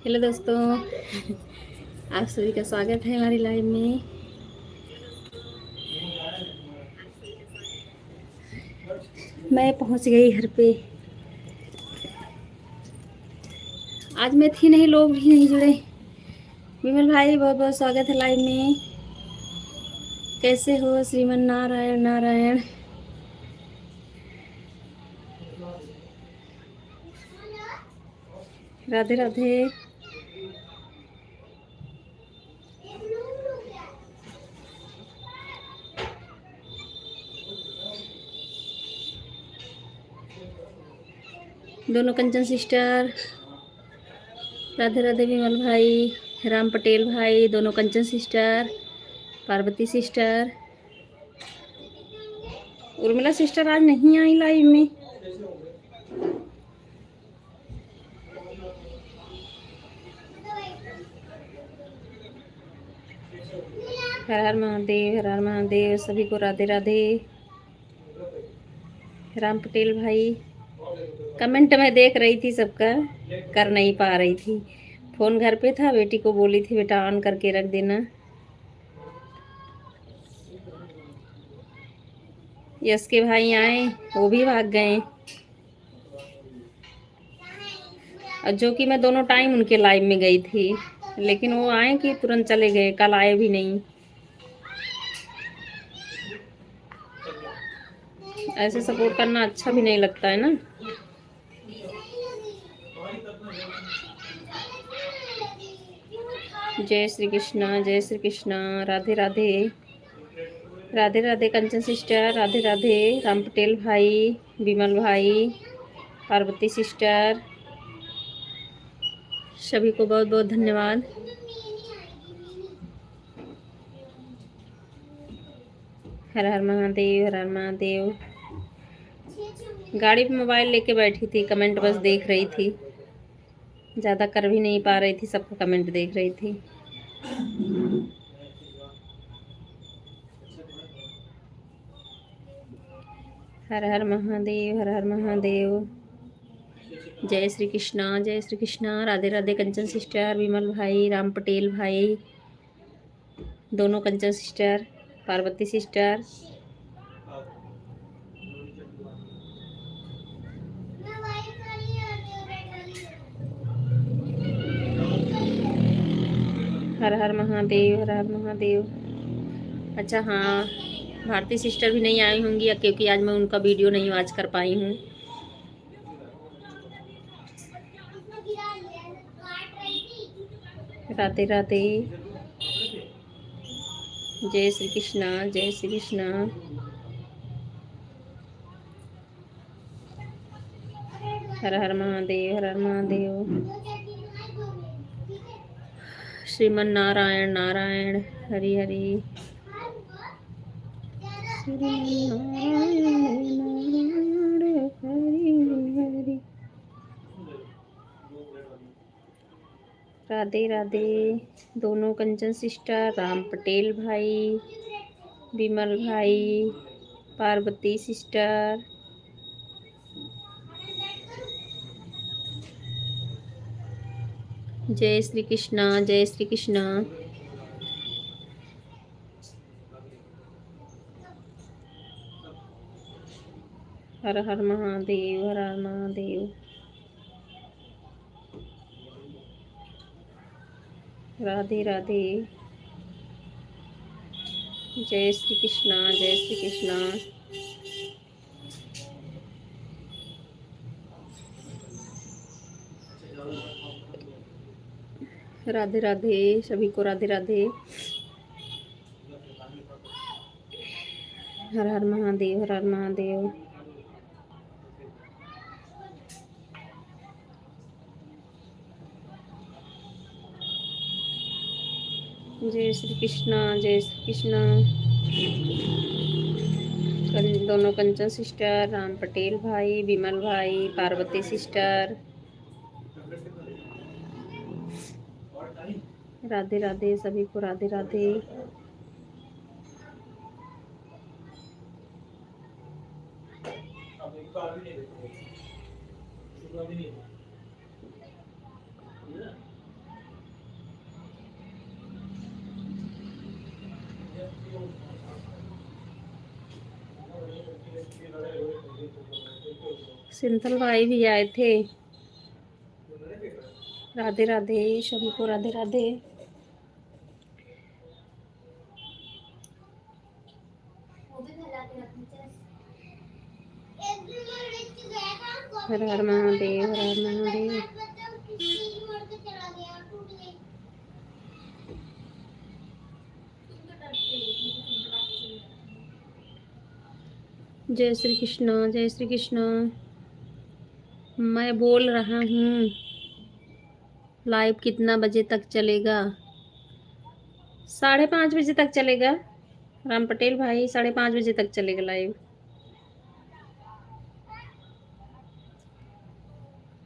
Hello दोस्तों, आप सभी का स्वागत है हमारी लाइव में। मैं पहुंच गई घर पे। आज मैं थी नहीं, लोग भी नहीं जुड़े। विमल भाई, बहुत बहुत स्वागत है लाइव में। कैसे हो? श्रीमन नारायण नारायण। राधे राधे। दोनों कंचन सिस्टर, राधे राधे। विमल भाई, राम पटेल भाई, दोनों Kanchan sister, Parvati sister. Urmila sister आज नहीं आई लाइव में। हर हर महादेव, हर हर महादेव। सभी को राधे राधे। राम पटेल भाई, कमेंट मैं देख रही थी सबका, कर नहीं पा रही थी। फोन घर पे था, बेटी को बोली थी बेटा ऑन करके रख देना। यश के भाई आए, वो भी भाग गए। और जो कि मैं दोनों टाइम उनके लाइव में गई थी, लेकिन वो आए कि तुरंत चले गए, कल आए भी नहीं। ऐसे सपोर्ट करना अच्छा भी नहीं लगता है ना। जय श्री कृष्णा, जय श्री कृष्णा। राधे राधे। राधे राधे कंचन सिस्टर, राधे राधे। राम पटेल भाई, विमल भाई, पार्वती सिस्टर, सभी को बहुत बहुत धन्यवाद। हर हर महादेव, हर हर महादेव। गाड़ी पे मोबाइल लेके बैठी थी, कमेंट बस देख रही थी, ज़्यादा कर भी नहीं पा रही थी, सबका कमेंट देख रही थी। हर हर महादेव, हर हर महादेव। जय श्री कृष्णा, जय श्री कृष्णा। राधे राधे कंचन सिस्टर, विमल भाई, राम पटेल भाई, दोनों कंचन सिस्टर, पार्वती सिस्टर। हर हर महादेव, हर हर महादेव। अच्छा हाँ, भारती सिस्टर भी नहीं आई होंगी क्योंकि आज मैं उनका वीडियो नहीं वॉच कर पाई हूँ। राधे राधे। जय श्री कृष्णा, जय श्री कृष्णा। हर हर महादेव, हर हर महादेव। श्रीमन नारायण नारायण, हरि हरि। श्रीमन नारायण नारायण, हरि हरि। राधे राधे। दोनों कंचन सिस्टर, राम पटेल भाई, विमल भाई, पार्वती सिस्टर। जय श्री कृष्णा, जय श्री कृष्णा। हर हर महादेव, हर हर महादेव। राधे राधे। जय श्री कृष्णा, जय श्री कृष्णा। राधे राधे, सभी को राधे राधे। हर हर महादेव, हर हर महादेव। जय श्री कृष्णा, जय श्री कृष्णा। दोनों कंचन सिस्टर, राम पटेल भाई, विमल भाई, पार्वती सिस्टर। राधे राधे, सभी को राधे राधे। सिंथल भाई भी आए थे। राधे राधे शम्भू को राधे राधे। हर हर महादेव हर हर महादेव। जय श्री कृष्ण जय श्री कृष्ण। मैं बोल रहा हूँ लाइव कितना बजे तक चलेगा? 5:30 बजे तक चलेगा। राम पटेल भाई 5:30 बजे तक चलेगा लाइव।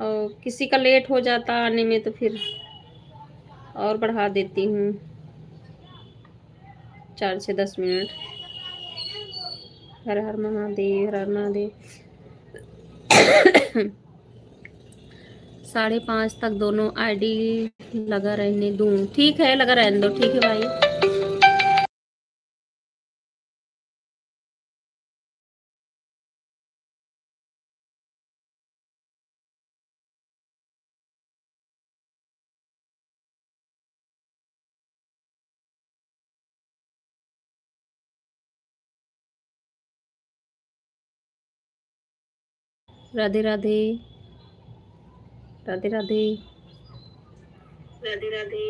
और किसी का लेट हो जाता आने में तो फिर और बढ़ा देती हूँ 4 से 10 मिनट। हर हर महादेव हर हर महादेव। 5:30 तक दोनों आईडी लगा रहने दूँ? ठीक है, लगा रहने दो। ठीक है भाई। राधे राधे राधे राधे राधे राधे।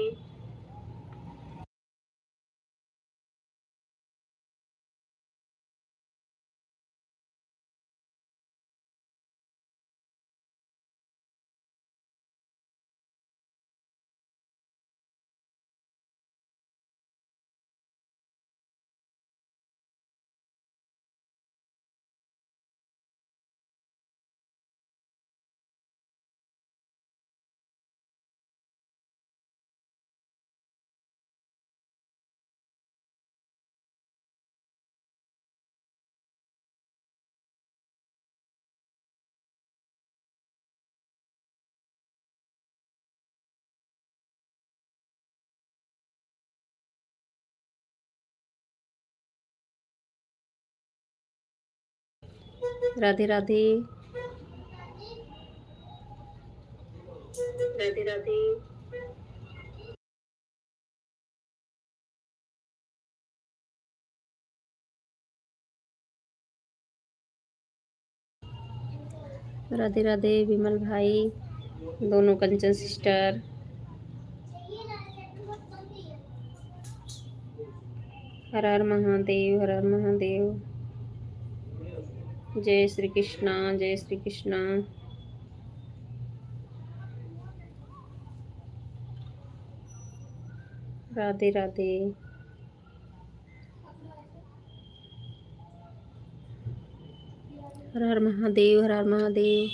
राधे राधे राधे राधे। राधे राधे विमल भाई, दोनों कंचन सिस्टर। हर हर महादेव हर हर महादेव। जय श्री कृष्णा जय श्री कृष्णा। राधे राधे। हर हर महादेव हर हर महादेव।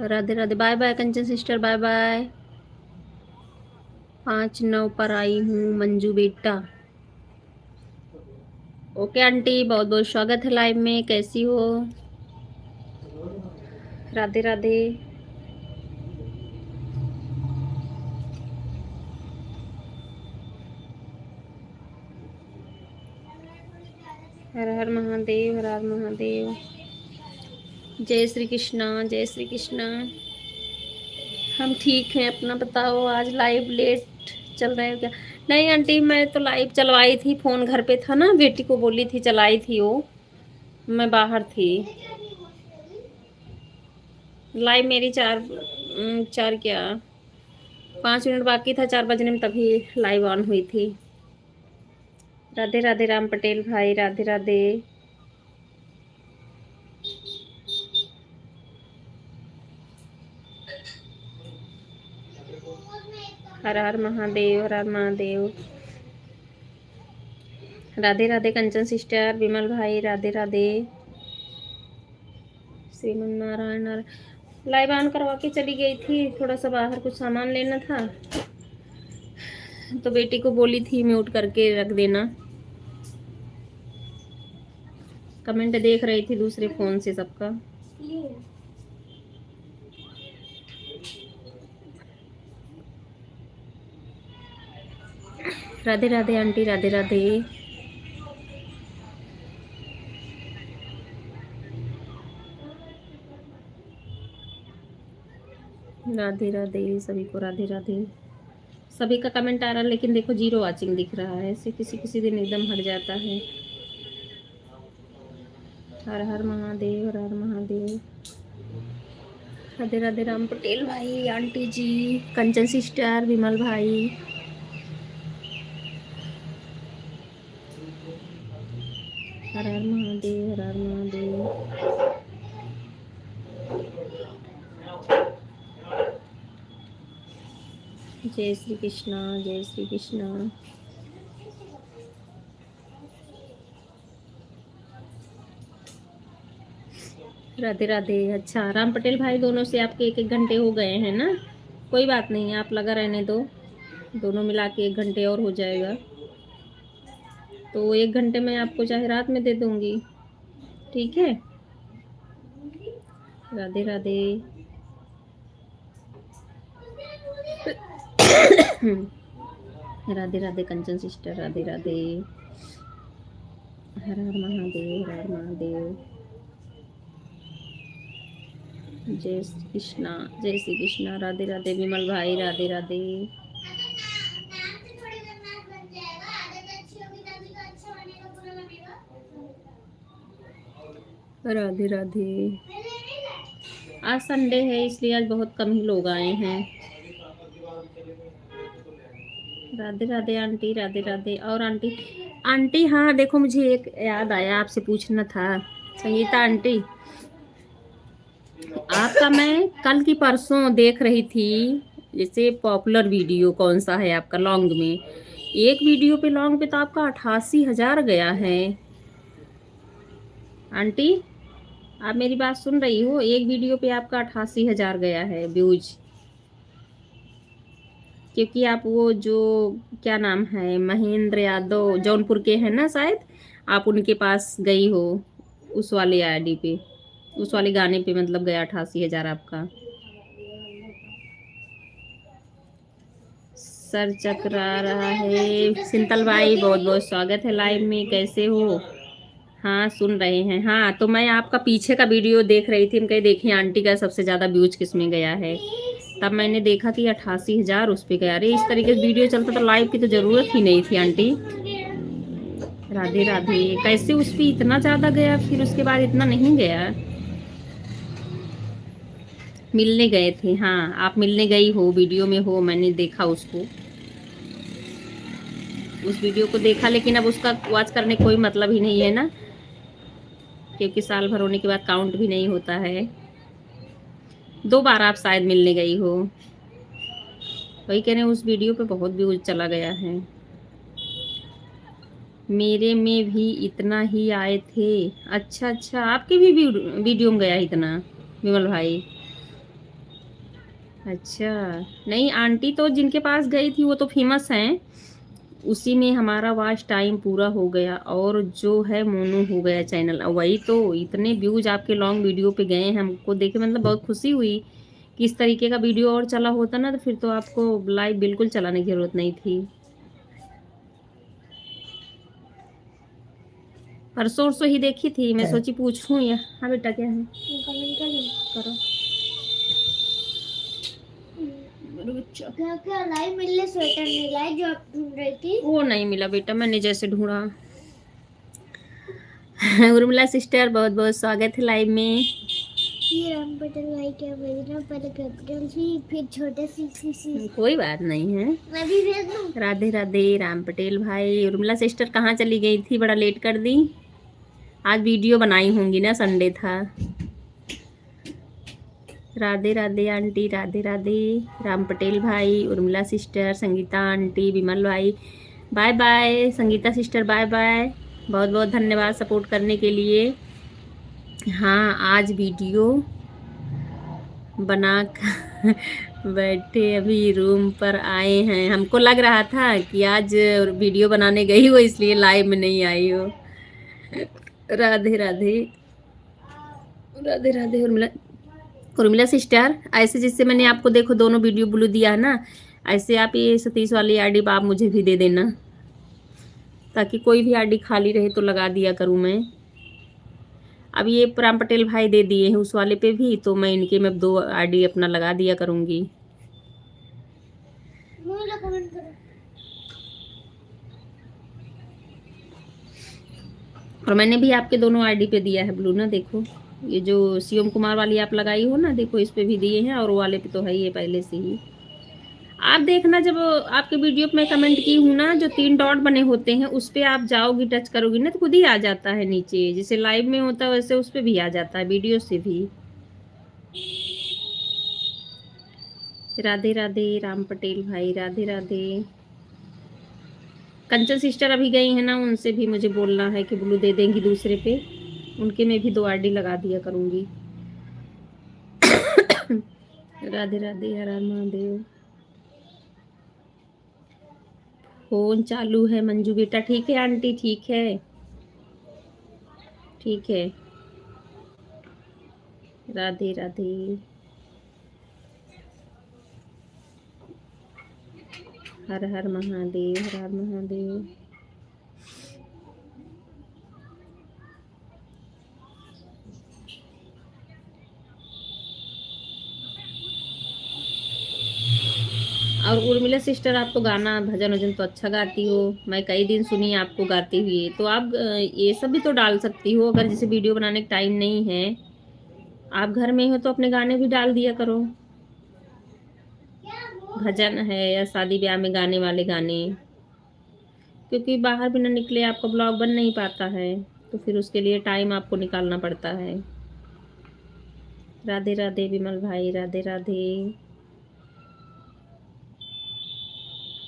राधे राधे। बाय बाय कंचन सिस्टर, बाय बाय। 5:09 पर आई हूँ मंजू बेटा। ओके आंटी, बहुत बहुत स्वागत है लाइव में। कैसी हो? राधे राधे। हर हर महादेव हर हर महादेव। जय श्री कृष्णा जय श्री कृष्णा। हम ठीक हैं, अपना बताओ। आज लाइव लेट चल रहा है क्या? नहीं आंटी, मैं तो लाइव चलवाई थी, फ़ोन घर पे था ना, बेटी को बोली थी, चलाई थी वो। मैं बाहर थी। लाइव मेरी 4 क्या 5 मिनट बाकी था 4 बजने में, तभी लाइव ऑन हुई थी। राधे राधे राम पटेल भाई, राधे राधे। हर हर महादेव हर हर महादेव। राधे राधे कंचन सिस्टर, विमल भाई, राधे राधे। श्रीमन नारायण नारायण। लाइव ऑन करवा के चली गई थी, थोड़ा सा बाहर कुछ सामान लेना था, तो बेटी को बोली थी म्यूट करके रख देना। कमेंट देख रही थी दूसरे फ़ोन से सबका। राधे राधे आंटी, राधे राधे। राधे राधे सभी को, राधे राधे। सभी का कमेंट आ रहा है, लेकिन देखो 0 वाचिंग दिख रहा है, ऐसे किसी किसी दिन एकदम हट जाता है। हर हर महादेव, हर हर महादेव। राधे राधे राम पटेल भाई, आंटी जी, कंचन सिस्टर, विमल भाई। हर हर महादेव, हर हर महादेव। जय श्री कृष्णा, जय श्री कृष्णा। राधे राधे। अच्छा राम पटेल भाई, दोनों से आपके 1-1 घंटे हो गए हैं ना? कोई बात नहीं, आप लगा रहने दो, दोनों मिला के 1 घंटे और हो जाएगा। तो 1 घंटे में आपको चाहे रात में दे दूंगी, ठीक है? राधे राधे। राधे राधे कंचन सिस्टर, राधे राधे। हर हर महादेव, हर हर महादेव। जय श्री कृष्णा, जय श्री कृष्णा। राधे राधे विमल भाई, राधे राधे। राधे राधे। आज संडे है इसलिए आज बहुत कम ही लोग आए हैं। राधे राधे आंटी, राधे राधे। और आंटी, आंटी हाँ देखो, मुझे एक याद आया, आपसे पूछना था। संगीता आंटी, आपका मैं कल की परसों देख रही थी, जैसे पॉपुलर वीडियो कौन सा है आपका लॉन्ग में, एक वीडियो पे लॉन्ग पे तो आपका 88,000 गया है। आंटी आप मेरी बात सुन रही हो? एक वीडियो पे आपका 88,000 गया है व्यूज, क्योंकि आप वो जो क्या नाम है महेंद्र यादव जौनपुर के हैं ना शायद, आप उनके पास गई हो उस वाले आईडी पे, उस वाले गाने पे मतलब गया 88,000 आपका। सर चकरा रहा है। सिंतल भाई बहुत बहुत स्वागत है लाइव में, कैसे हो? हाँ सुन रहे हैं। हाँ तो मैं आपका पीछे का वीडियो देख रही थी, हम कहीं देखिए आंटी का सबसे ज़्यादा व्यूज किस में गया है, तब मैंने देखा कि 88,000 उस पर गया। अरे इस तरीके से वीडियो चलता तो लाइव की तो ज़रूरत ही नहीं थी आंटी। राधे राधे। कैसे उस पर इतना ज़्यादा गया, फिर उसके बाद इतना नहीं गया? मिलने गए थे? हाँ आप मिलने गई हो, वीडियो में हो, मैंने देखा उसको, उस वीडियो को देखा, लेकिन अब उसका वॉच करने कोई मतलब ही नहीं है ना, क्योंकि साल भर होने के बाद काउंट भी नहीं होता है। 2 बार आप शायद मिलने गई हो, वही कह रहे हैं, उस वीडियो पे बहुत व्यूज चला गया है। मेरे में भी इतना ही आए थे। अच्छा अच्छा, आपके भी वीडियो में गया इतना विमल भाई? अच्छा नहीं आंटी, तो जिनके पास गई थी वो तो फेमस हैं, उसी में हमारा वॉच टाइम पूरा हो गया, और जो है मोनू हो गया चैनल, वही तो इतने व्यूज आपके लॉन्ग वीडियो पे गए हैं, हमको देखे मतलब बहुत खुशी हुई कि इस तरीके का वीडियो और चला होता ना, तो फिर तो आपको लाइव बिल्कुल चलाने की ज़रूरत नहीं थी। परसों से ही देखी थी, मैं सोची पूछूं या। हाँ बेटा क्या है? करो बच्चा। क्या लाइव मिलने स्वेटर नहीं लाई जो आप ढूंढ रही थी? वो नहीं मिला बेटा, मैंने जैसे ढूंढा। उर्मिला सिस्टर बहुत बहुत स्वागत है लाइव में। ये राम पटेल भाई क्या भेजना, पहले कैपिटल सी फिर छोटे सी। कोई बात नहीं है, मैं भी भेज दूं? राधे राधे राम पटेल भाई। उर्मिला सिस्टर कहाँ चली गई थी, बड़ा लेट कर दी। आज वीडियो बनाई होंगी ना, संडे था। राधे राधे आंटी, राधे राधे राम पटेल भाई, उर्मिला सिस्टर, संगीता आंटी, विमल भाई, bye bye. Sangeeta sister bye bye, बहुत बहुत धन्यवाद सपोर्ट करने के लिए। हाँ आज वीडियो बना कर बैठे, अभी रूम पर आए हैं। हमको लग रहा था कि आज वीडियो बनाने गई हो इसलिए लाइव में नहीं आई हो। राधे राधे। राधे राधे उर्मिला। उर्मिला सिस्टर, ऐसे जिससे मैंने आपको देखो दोनों वीडियो ब्लू दिया है ना, ऐसे आप ये सतीश वाली आईडी आप मुझे भी दे देना, ताकि कोई भी आईडी खाली रहे तो लगा दिया करूँ मैं। अब ये राम पटेल भाई दे दिए हैं उस वाले पे भी, तो मैं इनके में 2 आईडी अपना लगा दिया करूँगी। कमेंट करो। और मैंने भी आपके दोनों आईडी पे दिया है ब्लू ना, देखो ये जो शिवम कुमार वाली आप लगाई हो ना, देखो इस पे भी दिए हैं, और वो वाले पे तो है ही है पहले से ही। आप देखना जब आपके वीडियो पे मैं कमेंट की हूँ ना, जो 3 डॉट बने होते हैं उस पे आप जाओगी, टच करोगी ना, तो खुद ही आ जाता है नीचे, जैसे लाइव में होता है वैसे उस पे भी आ जाता है, वीडियो से भी। राधे राधे राम पटेल भाई, राधे राधे। कंचन सिस्टर अभी गई है ना, उनसे भी मुझे बोलना है कि ब्लू दे देंगी दूसरे पे, उनके में भी 2 आईडी लगा दिया करूँगी। राधे राधे, हर हर महादेव। फोन चालू है मंजू बेटा। ठीक है आंटी, ठीक है, ठीक है। राधे राधे। हर हर महादेव, हर हर महादेव। और उर्मिला सिस्टर, आप तो गाना भजन वजन तो अच्छा गाती हो, मैं कई दिन सुनी आपको गाते हुए, तो आप ये सब भी तो डाल सकती हो, अगर जैसे वीडियो बनाने का टाइम नहीं है, आप घर में हो तो अपने गाने भी डाल दिया करो, भजन है या शादी ब्याह में गाने वाले गाने, क्योंकि बाहर बिना निकले आपका ब्लॉग बन नहीं पाता है, तो फिर उसके लिए टाइम आपको निकालना पड़ता है। राधे राधे विमल भाई, राधे राधे।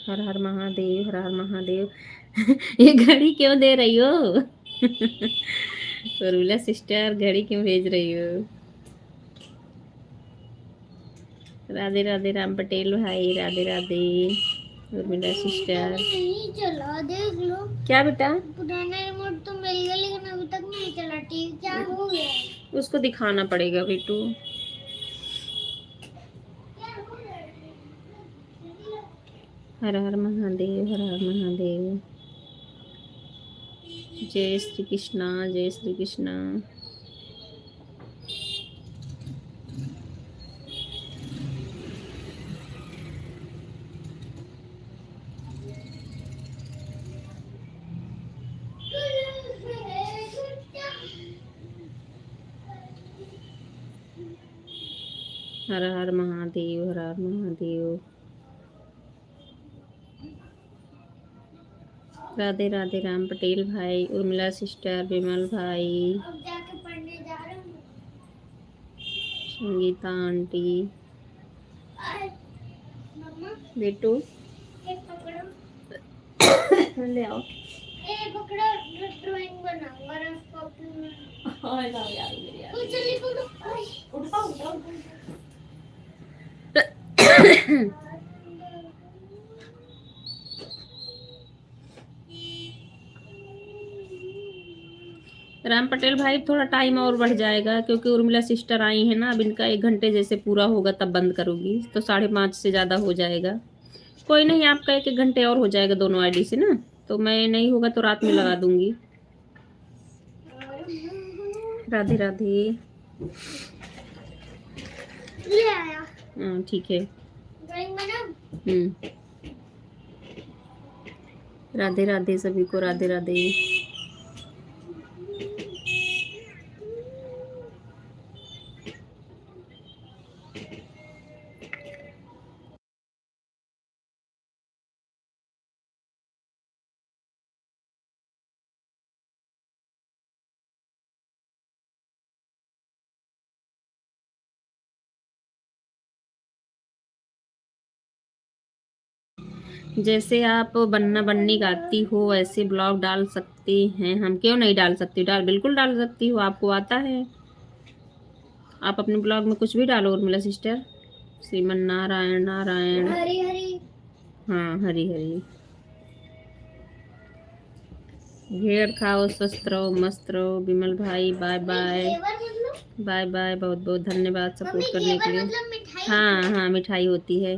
हर हर महादेव, हर हर महादेव। ये घड़ी क्यों दे रही हो? उर्मिला सिस्टर, घड़ी क्यों भेज रही हो? राधे राधे राम पटेल भाई, राधे राधे उर्मिला सिस्टर। नहीं चला, देख लो। क्या बेटा? पुराना रिमोट तो मिल गया लेकिन अभी तक नहीं चला, टीवी क्या हो गया? उसको दिखाना पड़ेगा बेटू। हर हर महादेव, हर हर महादेव। जय श्री कृष्णा, जय श्री कृष्णा। हर हर महादेव, हर हर महादेव। राधे राधे राम पटेल भाई, उर्मिला सिस्टर, विमल भाई, अब जाके पढ़ने जा रहा हूँ। संगीता आंटी। मम्मा बेटू एक पकड़ो, ले आओ। एक पकड़ो, ड्राइंग बनाऊंगा रफ कॉपी में। हाय लाओ यार मेरी यार। चलिए पकड़ो। उठा उठा। राम पटेल भाई, थोड़ा टाइम और बढ़ जाएगा, क्योंकि उर्मिला सिस्टर आई है ना, अब इनका 1 घंटे जैसे पूरा होगा तब बंद करूँगी, तो 5:30 से ज़्यादा हो जाएगा। कोई नहीं, आपका 1 घंटे और हो जाएगा दोनों आईडी से ना, तो मैं नहीं होगा तो रात में लगा दूंगी। राधे राधे। ले आया। हाँ ठीक है। ड्राइंग बनाऊं? राधे राधे सभी को, राधे राधे। जैसे आप बन्ना बन्नी गाती हो वैसे ब्लॉग डाल सकते हैं हम, क्यों नहीं डाल सकती? बिल्कुल डाल सकती हो, आपको आता है। आप अपने ब्लॉग में कुछ भी डालो उर्मिला सिस्टर। श्रीमन नारायण नारायण। हरी हरी। हाँ, हरी हरी। घेर खाओ, स्वस्थ रहो, मस्त रहो। विमल भाई बाय बाय। घेवर मतलब? बाय बाय, बहुत बहुत धन्यवाद सपोर्ट मम्मी करने के घेवर लिए। मतलब मिठाई हाँ होती है? हाँ, मिठाई होती है।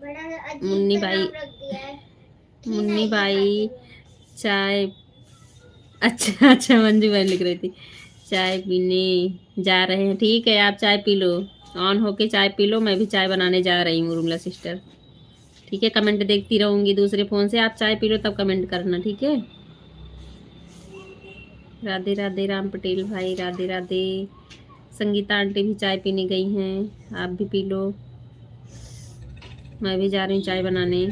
बड़ा अजीब मुन्नी सा भाई, नाम रख दिया है। मुन्नी खिलाइए खाते भाई हुए। चाय। अच्छा अच्छा, मंजू भाई लिख रही थी चाय पीने जा रहे हैं। ठीक है, आप चाय पी लो, ऑन होके चाय पी लो। मैं भी चाय बनाने जा रही हूँ उर्मिला सिस्टर। ठीक है, कमेंट देखती रहूंगी दूसरे फोन से। आप चाय पी लो तब कमेंट करना, ठीक है। राधे राधे राम पटेल भाई, राधे राधे। संगीता आंटी भी चाय पीने गई हैं, आप भी पी लो। मैं भी जा रही हूँ चाय बनाने।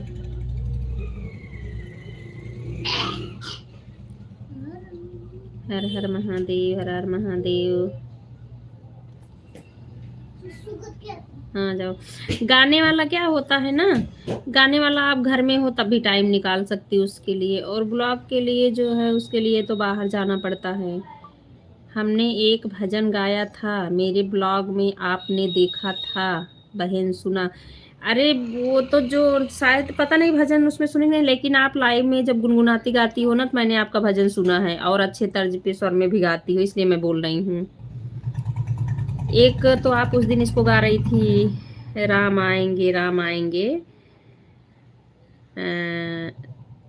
हर हर महादेव, हर हर महादेव। हाँ जाओ। गाने वाला क्या होता है ना, गाने वाला आप घर में हो तब भी टाइम निकाल सकती हो उसके लिए, और ब्लॉग के लिए जो है उसके लिए तो बाहर जाना पड़ता है। हमने एक भजन गाया था मेरे ब्लॉग में, आपने देखा था बहन, सुना? अरे वो तो जो शायद पता नहीं भजन उसमें सुने नहीं, लेकिन आप लाइव में जब गुनगुनाती गाती हो ना तो मैंने आपका भजन सुना है, और अच्छे तर्ज पे स्वर में भी गाती हो, इसलिए मैं बोल रही हूँ। एक तो आप उस दिन इसको गा रही थी, राम आएंगे राम आएंगे,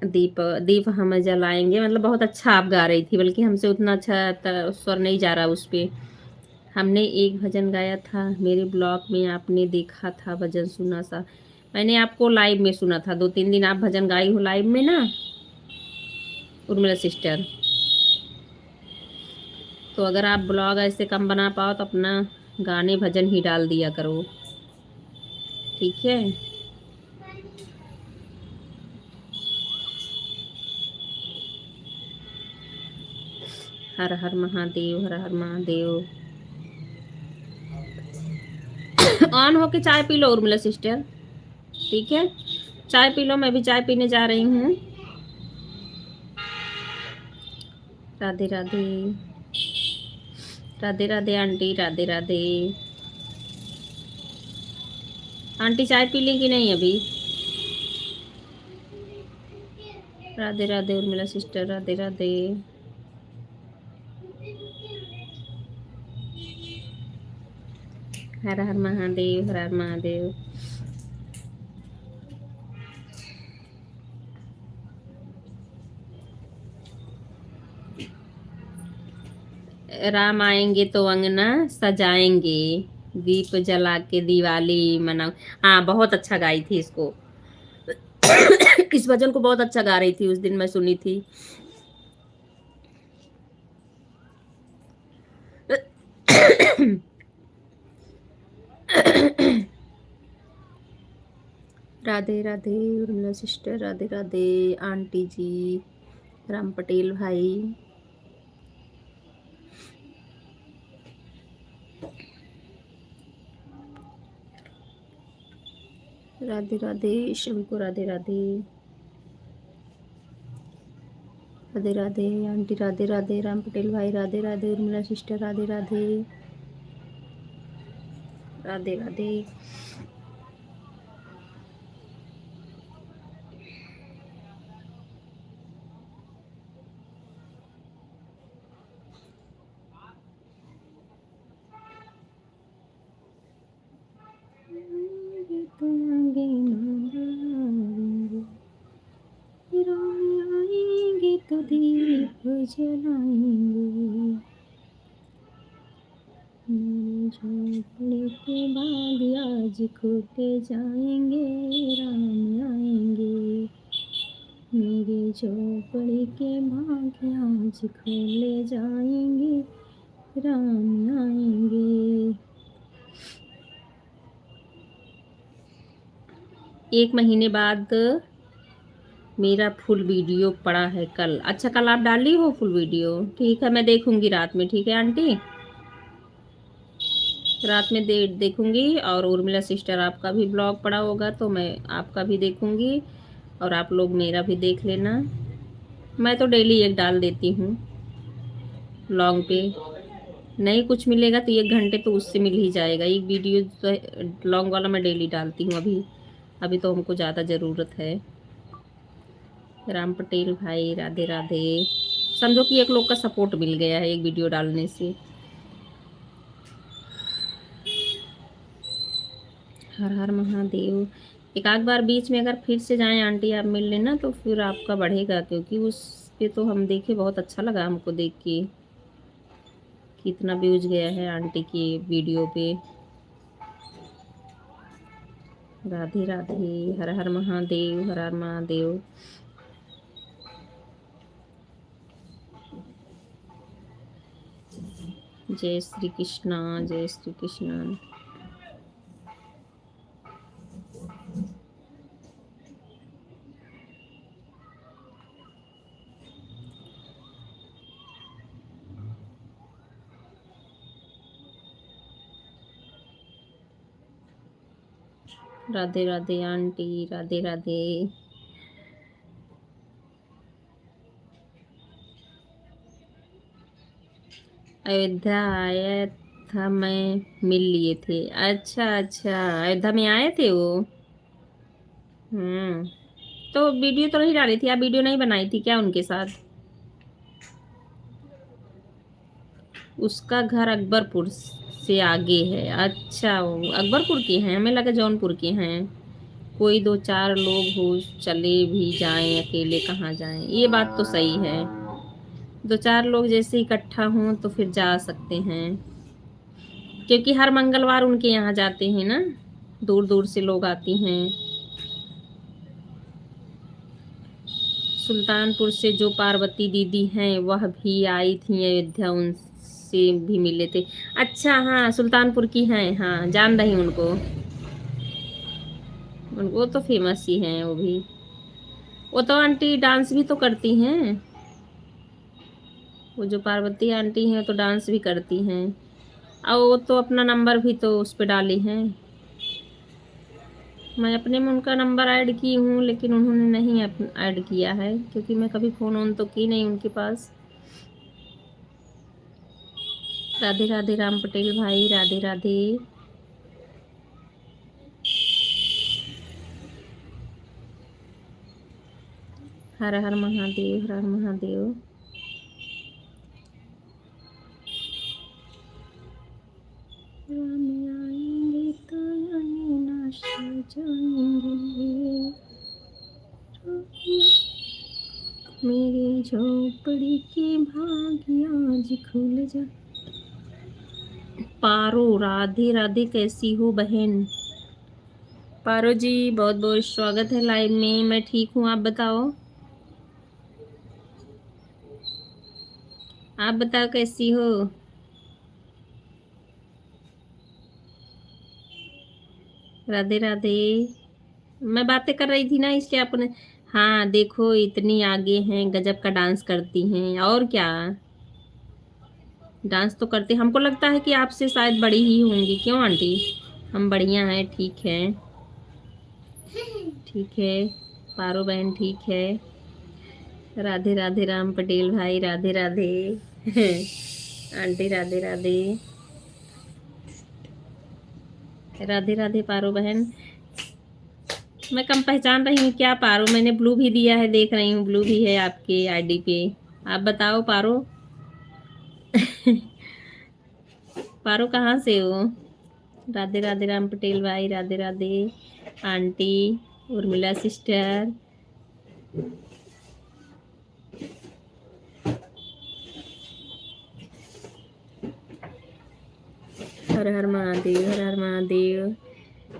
दीप दीप हम जलाएंगे, मतलब बहुत अच्छा आप गा रही थी, बल्कि हमसे उतना अच्छा स्वर नहीं जा रहा उस पे। हमने एक भजन गाया था मेरे ब्लॉग में, आपने देखा था भजन सुना सा? मैंने आपको लाइव में सुना था, 2-3 दिन आप भजन गाई हो लाइव में ना उर्मिला सिस्टर। तो अगर आप ब्लॉग ऐसे कम बना पाओ तो अपना गाने भजन ही डाल दिया करो, ठीक है। हर हर महादेव, हर हर महादेव। ऑन होके चाय पी लो उर्मिला सिस्टर, ठीक है। चाय पी लो, मैं भी चाय पीने जा रही हूँ। राधे राधे, राधे राधे आंटी, राधे राधे। आंटी चाय पी ली कि नहीं अभी? राधे राधे उर्मिला सिस्टर, राधे राधे। हर हर महादेव, हर हर महादेव। राम आएंगे तो अंगना सजाएंगे, दीप जला के दिवाली मनाओ। हाँ, बहुत अच्छा गाई थी इसको। इस भजन को बहुत अच्छा गा रही थी उस दिन, मैं सुनी थी। राधे राधे उर्मिला सिस्टर, राधे राधे आंटी जी, राम पटेल भाई। राधे राधे शंको, राधे राधे, राधे राधे आंटी, राधे राधे राम पटेल भाई, राधे राधे उर्मिला सिस्टर, राधे राधे, राधे राधे। आएंगे तो दीप जलाएंगे, मेरे झोपड़े के बाद आज खोते जाएंगे, राम आएंगे। मेरे झोपड़े के भाग आज खोले जाएंगे, राम आएंगे। 1 महीने बाद मेरा फुल वीडियो पड़ा है कल। अच्छा, कल आप डाली हो फुल वीडियो? ठीक है, मैं देखूंगी रात में, ठीक है आंटी। रात में देखूंगी। और उर्मिला सिस्टर आपका भी ब्लॉग पड़ा होगा तो मैं आपका भी देखूंगी, और आप लोग मेरा भी देख लेना। मैं तो डेली एक डाल देती हूँ लॉन्ग पे। नहीं कुछ मिलेगा तो 1 घंटे तो उससे मिल ही जाएगा। एक वीडियो तो लॉन्ग वाला मैं डेली डालती हूँ। अभी अभी तो हमको ज़्यादा ज़रूरत है। राम पटेल भाई राधे राधे। समझो कि एक लोग का सपोर्ट मिल गया है एक वीडियो डालने से। हर हर महादेव। एक आध बार बीच में अगर फिर से जाएं आंटी आप मिल लेना तो फिर आपका बढ़ेगा, क्योंकि उस पे तो हम देखे बहुत अच्छा लगा हमको देख के, कितना व्यूज गया है आंटी की वीडियो पे। राधे राधे। हर हर महादेव हर हर महादेव। जय श्री कृष्णा जय श्री कृष्णा। राधे राधे आंटी राधे राधे। अयोध्या आया था मैं मिल लिए थे। अच्छा अच्छा अयोध्या में आए थे वो। तो वीडियो तो नहीं डाली थी आप, वीडियो नहीं बनाई थी क्या उनके साथ? उसका घर अकबरपुर से आगे है। अच्छा वो अकबरपुर के हैं, हमें लगा जौनपुर के हैं। कोई 2-4 लोग हो चले भी जाएं, अकेले कहाँ जाएं, ये बात तो सही है। 2-4 लोग जैसे इकट्ठा हों तो फिर जा सकते हैं, क्योंकि हर मंगलवार उनके यहाँ जाते हैं ना, दूर दूर से लोग आती हैं। सुल्तानपुर से जो पार्वती दीदी हैं वह भी आई थी अयोध्या, उनसे भी मिले थे। अच्छा हाँ सुल्तानपुर की हैं, हाँ जान रही उनको। वो तो फेमस ही हैं वो भी। वो तो आंटी डांस भी तो करती हैं। वो जो पार्वती आंटी हैं तो डांस भी करती हैं। और वो तो अपना नंबर भी तो उस पर डाली हैं। मैं अपने में उनका नंबर ऐड की हूँ, लेकिन उन्होंने नहीं ऐड किया है, क्योंकि मैं कभी फ़ोन ऑन तो की नहीं उनके पास। राधे राधे राम पटेल भाई राधे राधे। हर हर महादेव हर हर महादेव। राम आएंगे तो अविनाश जाएंगे, मेरे झोपड़ी के भाग्य आज खुल जा। पारो राधे राधे, कैसी हो बहन? पारो जी बहुत बहुत स्वागत है लाइव में। मैं ठीक हूँ, आप बताओ, आप बताओ कैसी हो? राधे राधे। मैं बातें कर रही थी ना इसलिए आपने। हाँ देखो इतनी आगे हैं, गजब का डांस करती हैं, और क्या। डांस तो करते, हमको लगता है कि आपसे शायद बड़ी ही होंगी, क्यों आंटी? हम बढ़िया हैं, ठीक है ठीक है। पारो बहन ठीक है। राधे राधे राम पटेल भाई राधे राधे। आंटी राधे राधे। राधे राधे पारो बहन। मैं कम पहचान रही हूँ क्या पारो? मैंने ब्लू भी दिया है, देख रही हूँ ब्लू भी है आपके आईडी पे। आप बताओ पारो। पारो कहाँ से हो? राधे राधे राम पटेल भाई राधे राधे। Aunty Urmila sister. हर हर महादेव हर हर महादेव।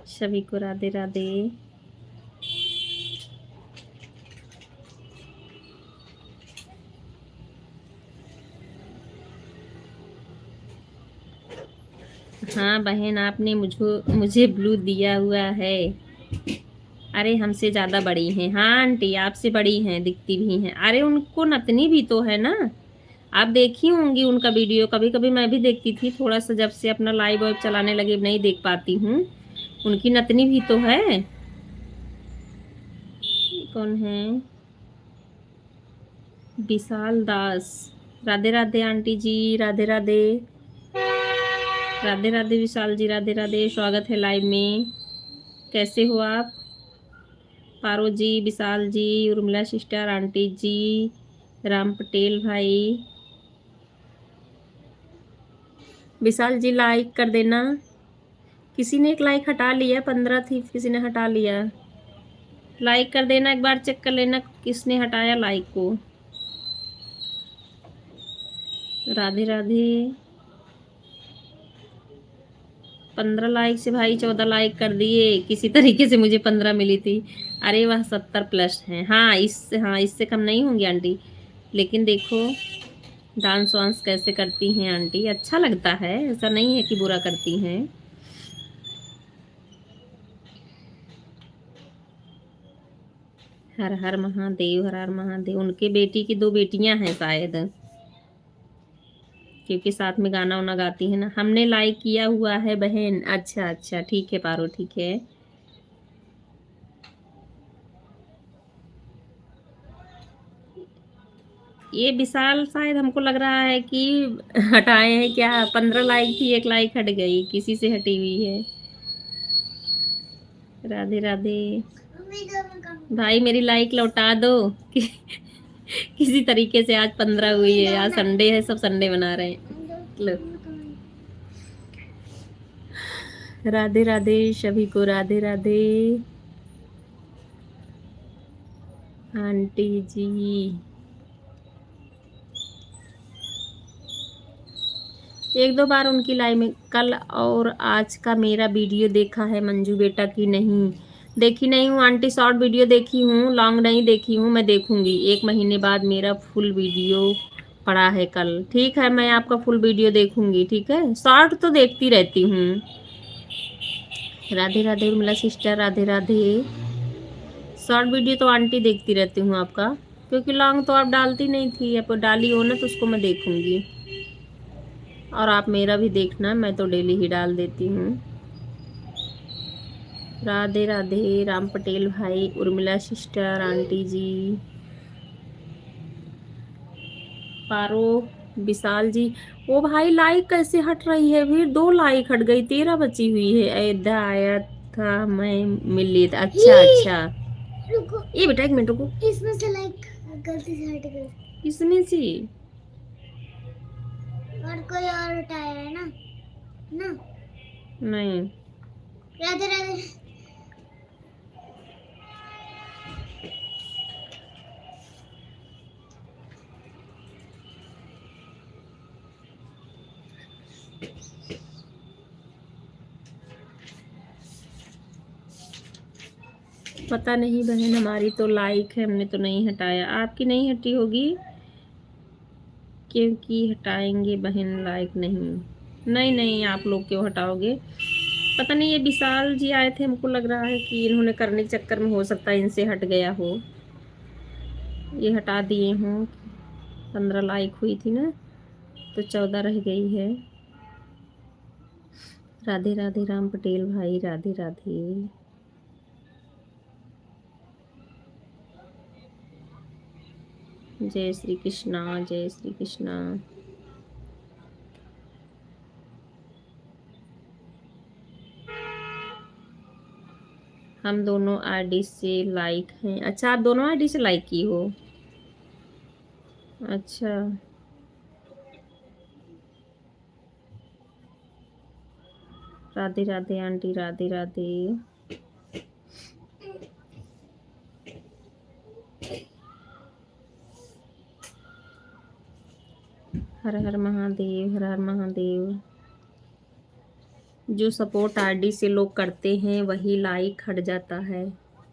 सभी को राधे राधे। हाँ बहन आपने मुझे ब्लू दिया हुआ है। अरे हमसे ज़्यादा बड़ी हैं, हाँ आंटी आपसे बड़ी हैं, दिखती भी हैं। अरे उनको नतनी भी तो है ना, आप देखी होंगी उनका वीडियो। कभी कभी मैं भी देखती थी, थोड़ा सा जब से अपना लाइव वाइव चलाने लगे नहीं देख पाती हूँ। उनकी नतनी भी तो है। कौन है? विशाल दास। राधे राधे आंटी जी राधे राधे। राधे राधे विशाल जी, राधे राधे, स्वागत है लाइव में। कैसे हो आप? पारो जी, विशाल जी, उर्मिला सिस्टर, आंटी जी, राम पटेल भाई। विशाल जी लाइक कर देना। किसी ने एक लाइक हटा लिया, 15 थी, किसी ने हटा लिया। लाइक कर देना, एक बार चेक कर लेना किसने हटाया लाइक को। राधे राधे। 15 लाइक से भाई 14 लाइक कर दिए, किसी तरीके से मुझे 15 मिली थी। अरे वह 70 प्लस हैं। हाँ, इससे कम नहीं होंगी आंटी। लेकिन देखो डांस वांस कैसे करती हैं आंटी, अच्छा लगता है, ऐसा नहीं है कि बुरा करती हैं। हर हर महादेव, हर हर महादेव। उनके बेटी की 2 बेटियां हैं शायद, क्योंकि साथ में गाना वाना गाती है ना। हमने लाइक किया हुआ है बहन। अच्छा अच्छा, ठीक है पारो, ठीक है। ये विशाल शायद हमको लग रहा है कि हटाए हैं क्या। 15 लाइक थी, 1 लाइक हट गई, किसी से हटी हुई है। राधे राधे भाई, मेरी लाइक लौटा दो कि किसी तरीके से। आज 15 हुई है, आज संडे है, सब संडे मना रहे हैं। लो, राधे राधे सभी को, राधे राधे आंटी जी। एक दो बार उनकी लाइव में कल और आज का मेरा वीडियो देखा है मंजू बेटा की? नहीं देखी, नहीं हूँ आंटी। शॉर्ट वीडियो देखी हूँ, लॉन्ग नहीं देखी हूँ। मैं देखूंगी 1 महीने बाद, मेरा फुल वीडियो पड़ा है कल। ठीक है, मैं आपका फुल वीडियो देखूंगी, ठीक है। शॉर्ट तो देखती रहती हूँ। Radhe Radhe Urmila sister, Radhe Radhe. Short video तो आंटी देखती रहती हूँ आपका, क्योंकि लॉन्ग तो आप डालती नहीं थी। अब डाली हो ना तो उसको मैं देखूंगी। और आप मेरा भी देखना, मैं तो डेली ही डाल देती हूँ। राधे राधे राम पटेल भाई, उर्मिला सिस्टर, आंटी जी, पारो, विशाल जी। ओ भाई, लाइक कैसे हट रही है फिर? 2 लाइक हट गई, 13 बची हुई है। अयोध्या आया था, मैं मिली। अच्छा अच्छा, रुको, ये बेटा 1 मिनट रुको। इसमें से लाइक गलती से हट गई। इसमें से और कोई और उठाया है ना? ना, नहीं। राधे राधे। पता नहीं बहन, हमारी तो लाइक है, हमने तो नहीं हटाया। आपकी नहीं हटी होगी, क्योंकि हटाएंगे बहन लाइक? नहीं नहीं नहीं, आप लोग क्यों हटाओगे? पता नहीं, ये विशाल जी आए थे, हमको लग रहा है कि इन्होंने करने के चक्कर में हो सकता है इनसे हट गया हो, ये हटा दिए हों। 15 लाइक हुई थी ना, तो 14 रह गई है। राधे राधे राम पटेल भाई, राधे राधे। जय श्री कृष्णा, जय श्री कृष्णा। हम दोनों आईडी से लाइक हैं। अच्छा, आप दोनों आईडी से लाइक की हो? अच्छा, राधे राधे आंटी, राधे राधे। हर हर महादेव, हर हर महादेव। जो सपोर्ट आईडी से लोग करते हैं वही लाइक हट जाता है।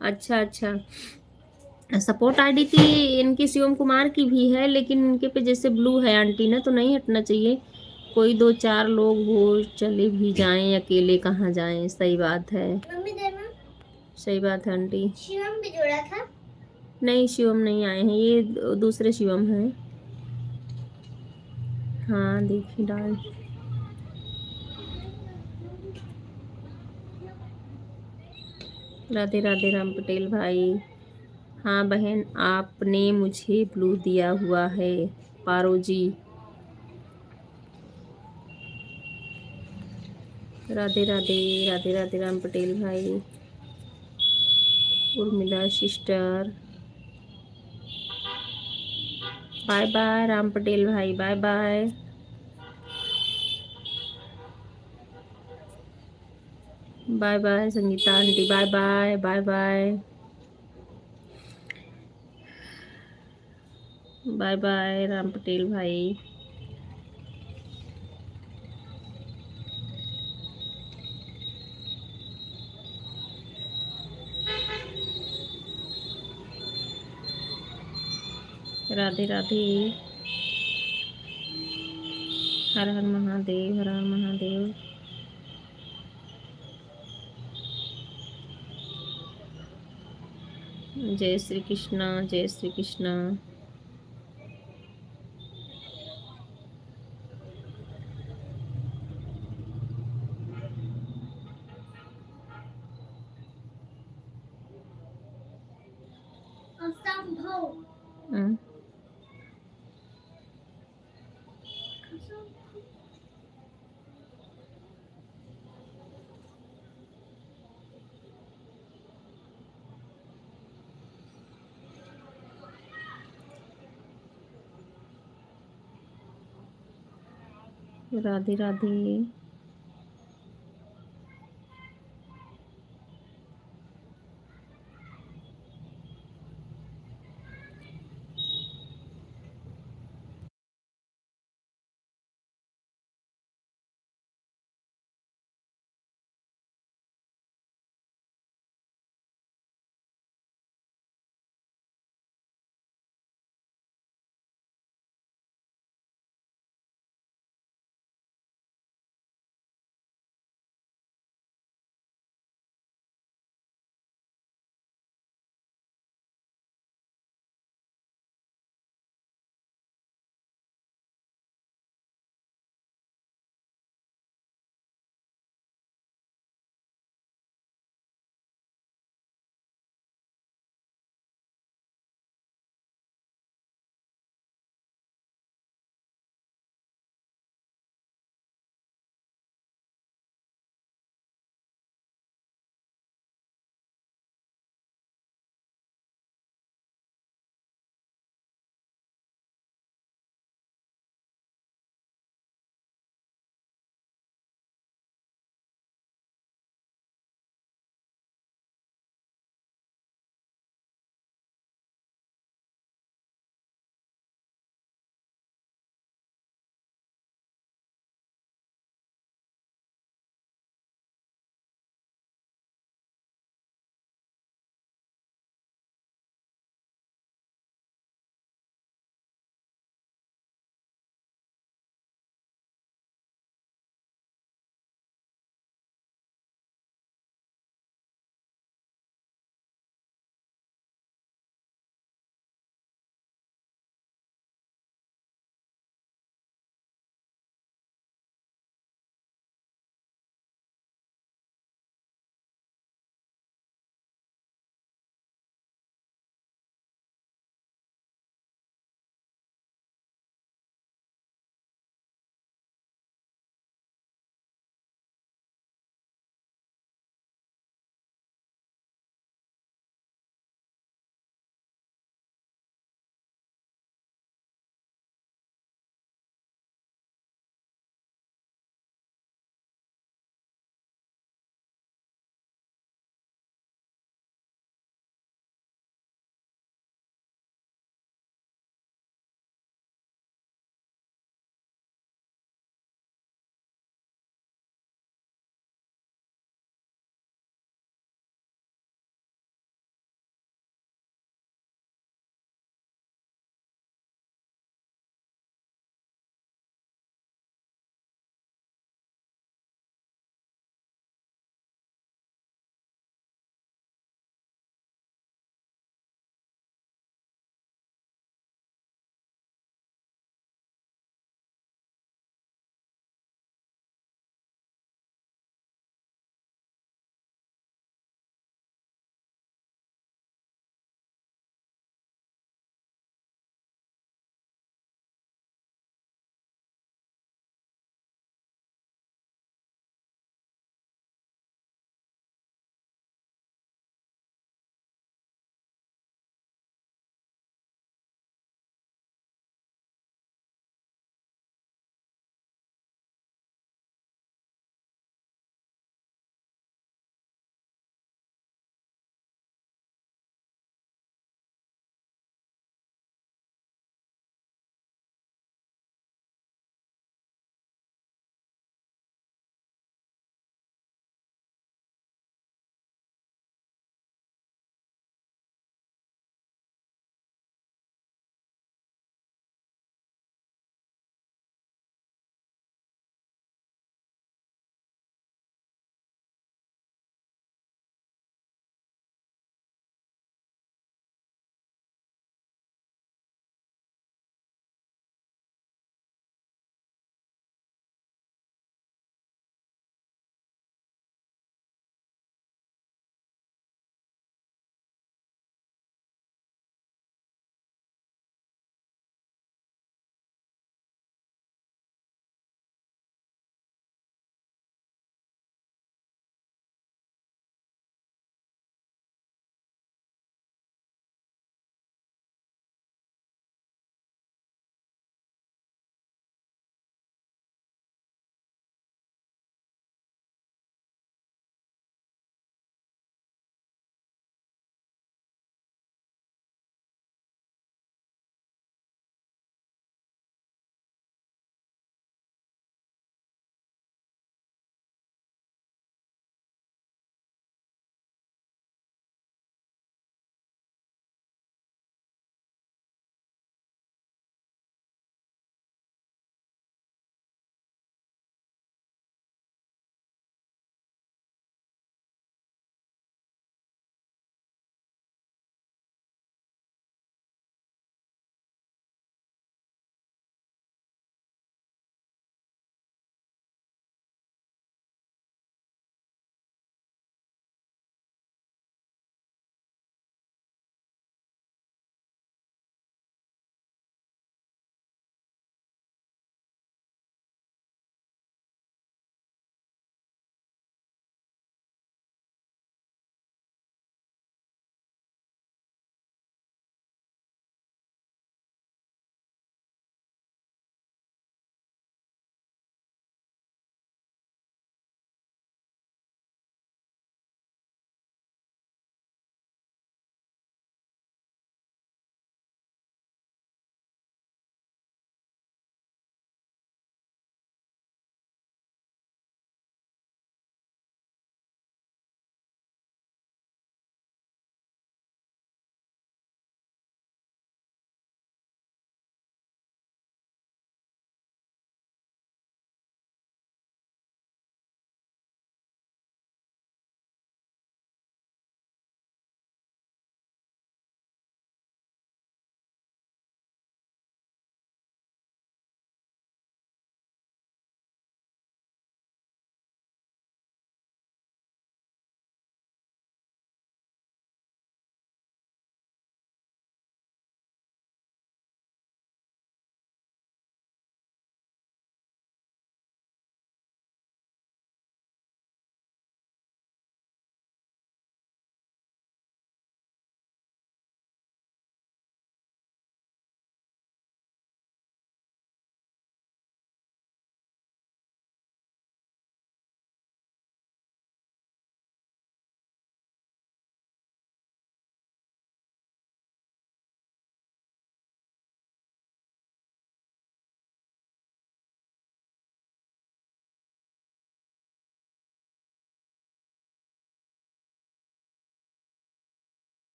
अच्छा अच्छा, सपोर्ट आईडी थी इनकी, शिवम कुमार की भी है, लेकिन इनके पे जैसे ब्लू है आंटी ना, तो नहीं हटना चाहिए। कोई 2-4 लोग हो, चले भी जाएं, अकेले कहाँ जाएं। सही बात है, मम्मी देना। सही बात है आंटी। शिवम भी जोड़ा था। नहीं, शिवम नहीं आए हैं, ये दूसरे शिवम हैं। हाँ देखिए डाल। राधे राधे राम पटेल भाई। हाँ बहन, आपने मुझे ब्लू दिया हुआ है, पारो जी। राधे राधे। राधे राधे राम पटेल भाई, Urmila sister, bye bye Ram Patel भाई, bye bye. Bye bye Sangeeta aunty, bye bye bye bye bye bye Ram Patel भाई। राधे राधे। हर हर महादेव, हर हर महादेव। जय श्री कृष्णा, जय श्री कृष्णा। असंभव। हम्म, राधे राधे।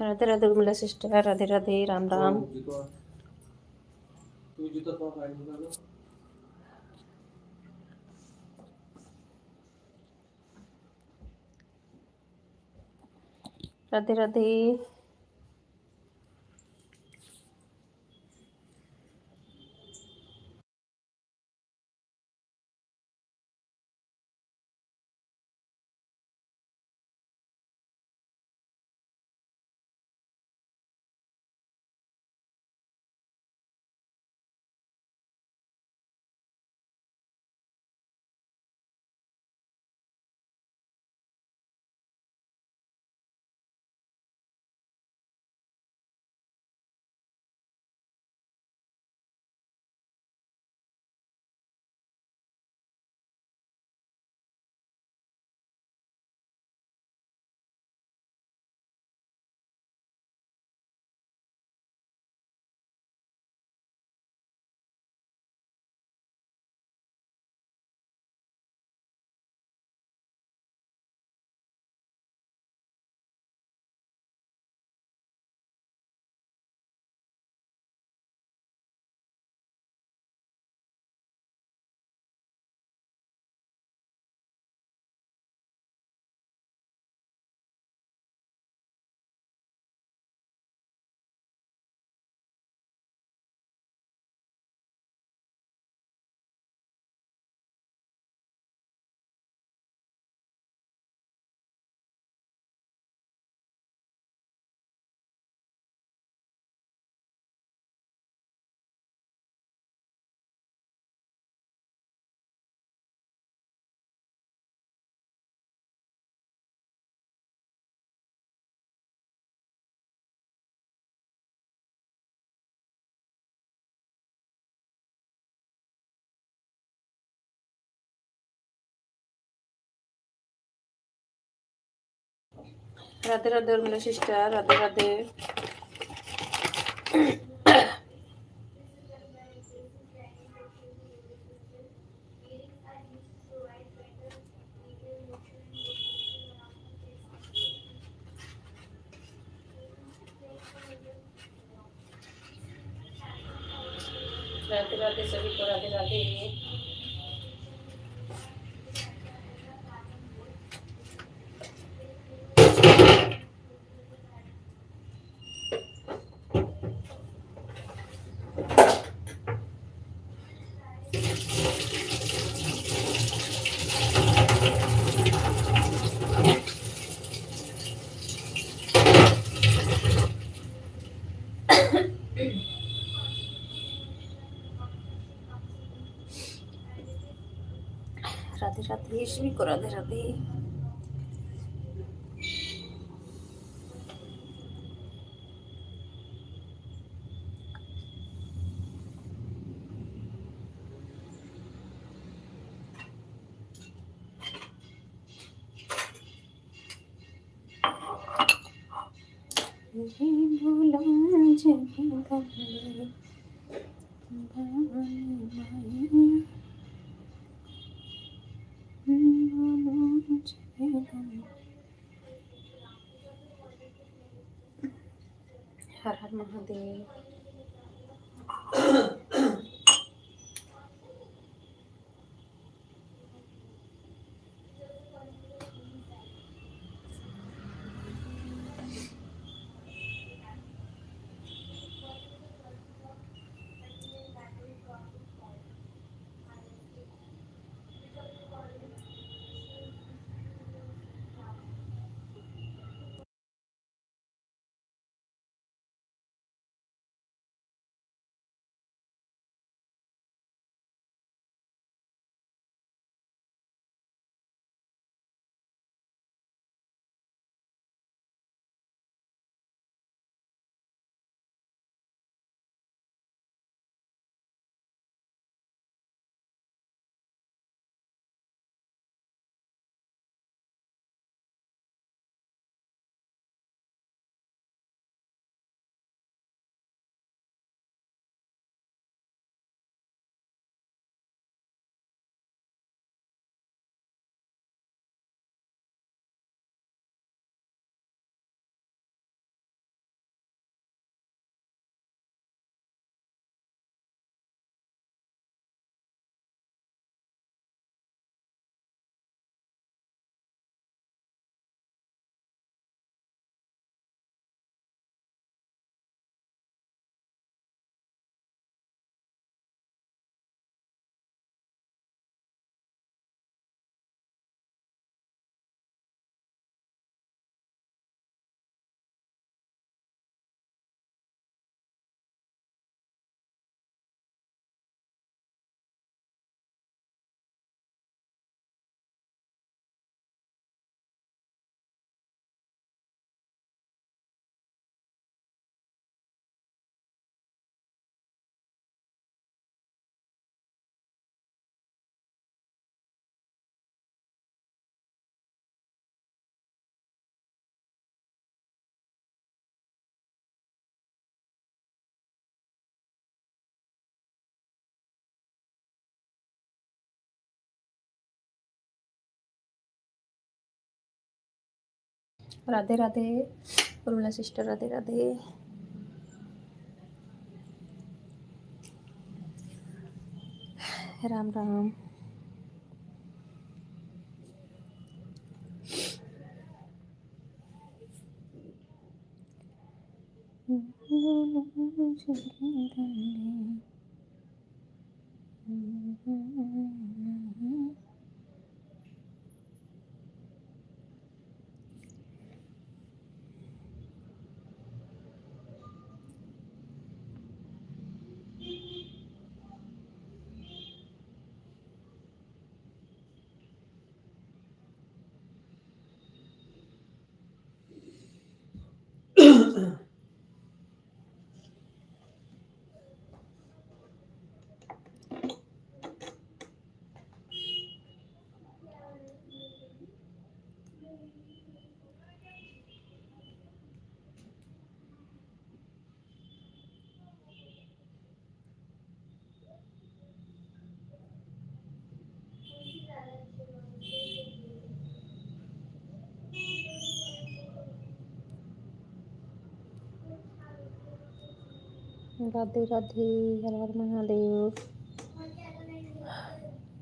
राधे राधे उर्मिला सिस्टर, राधे राधे, राम राम। राधे राधे। राधे राधे उर्मिला सिस्टर, राधे राधे। राधे राधे सभी को, राधे राधे। राधे राधे सभी को, राधे राधे। भूला जब गले हर हर महादेव। राधे राधे उर्मिला सिस्टर, राधे राधे. राम राम. राधे राधे, हर हर महादेव.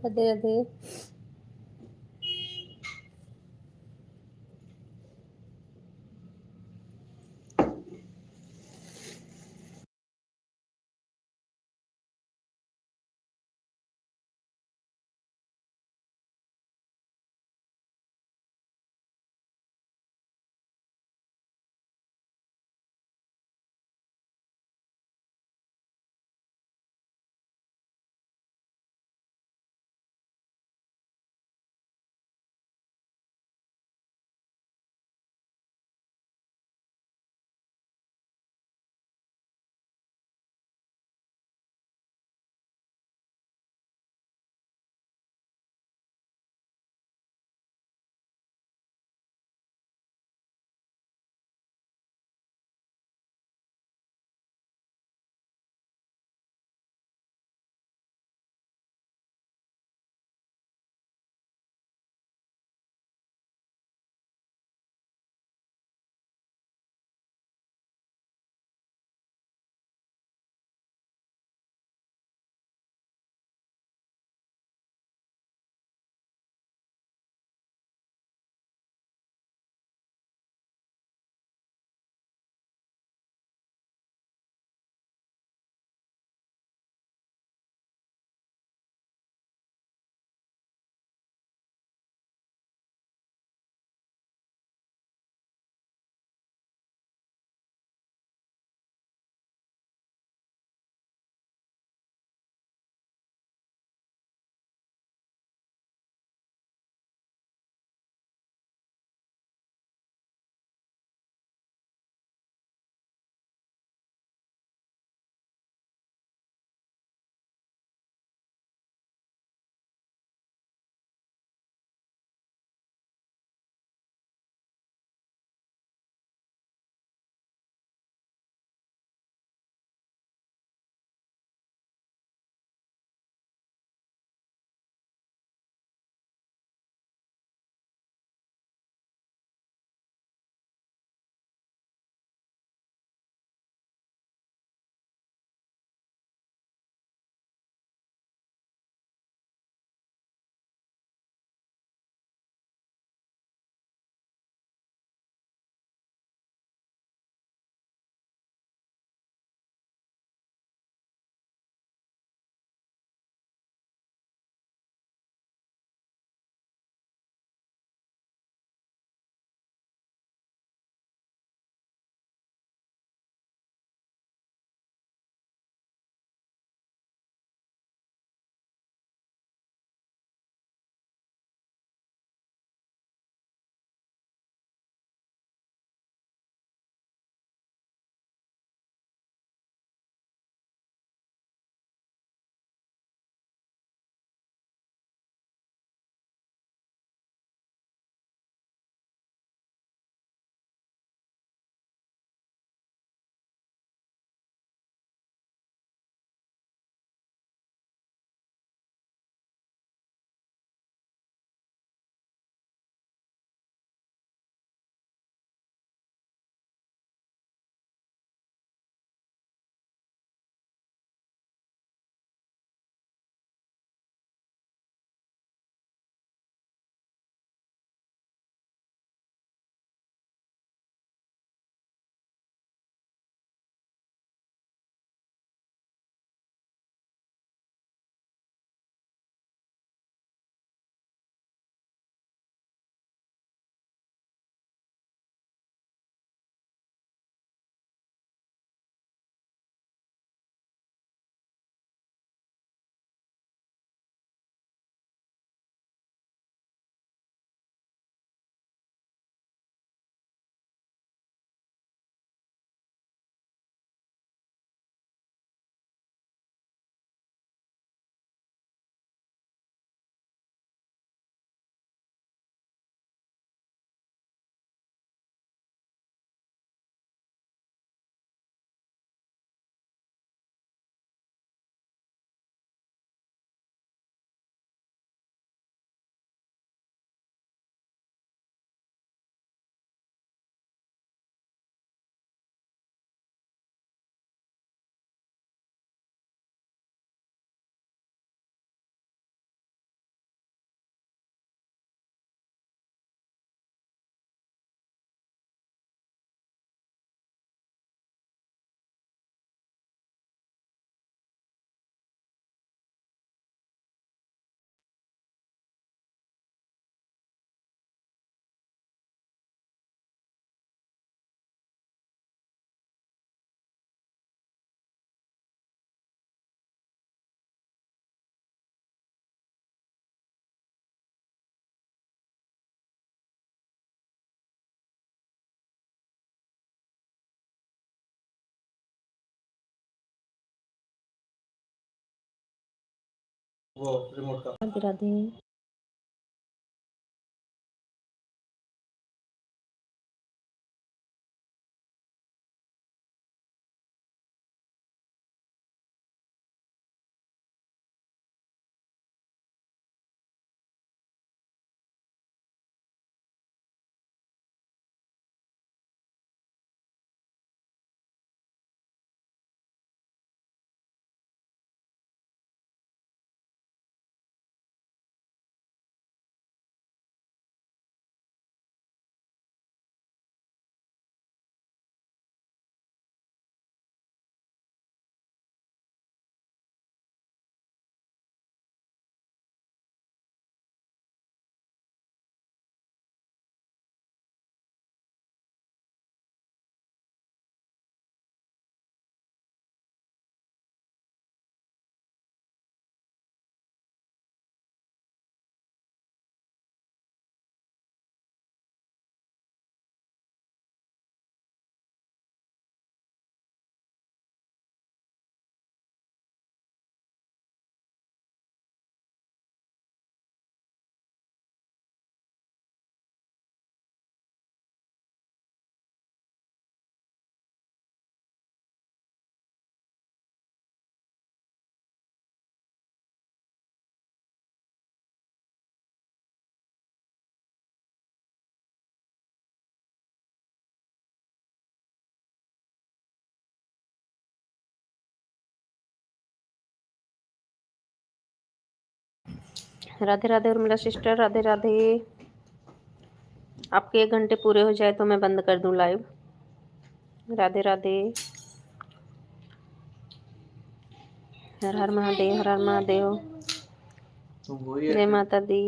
राधे राधे. वो रिमोट का। राधे राधे। राधे राधे उर्मिला सिस्टर, राधे राधे। आपके 1 घंटे पूरे हो जाए तो मैं बंद कर दूं लाइव। राधे राधे। हर हर महादेव, हर हर महादेव। जय माता दी।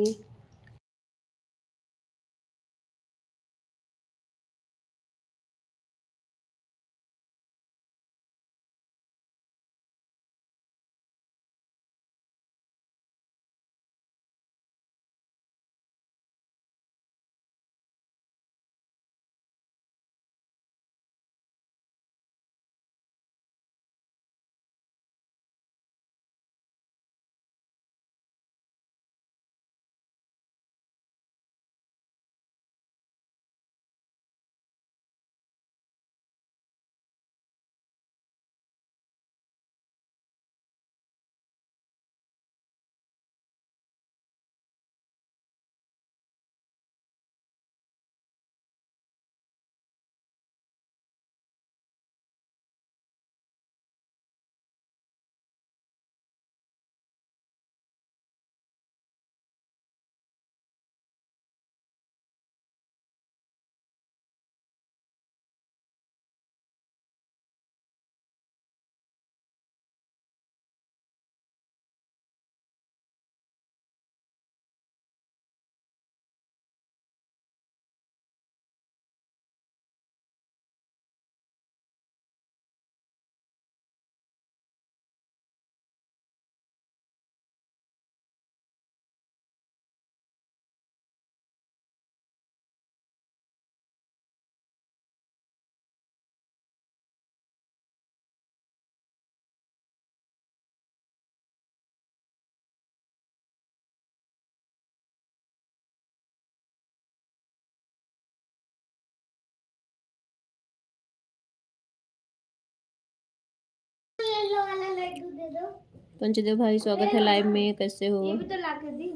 पंचदेव भाई स्वागत है लाइव में, कैसे हो? ये भी तो ला के दी।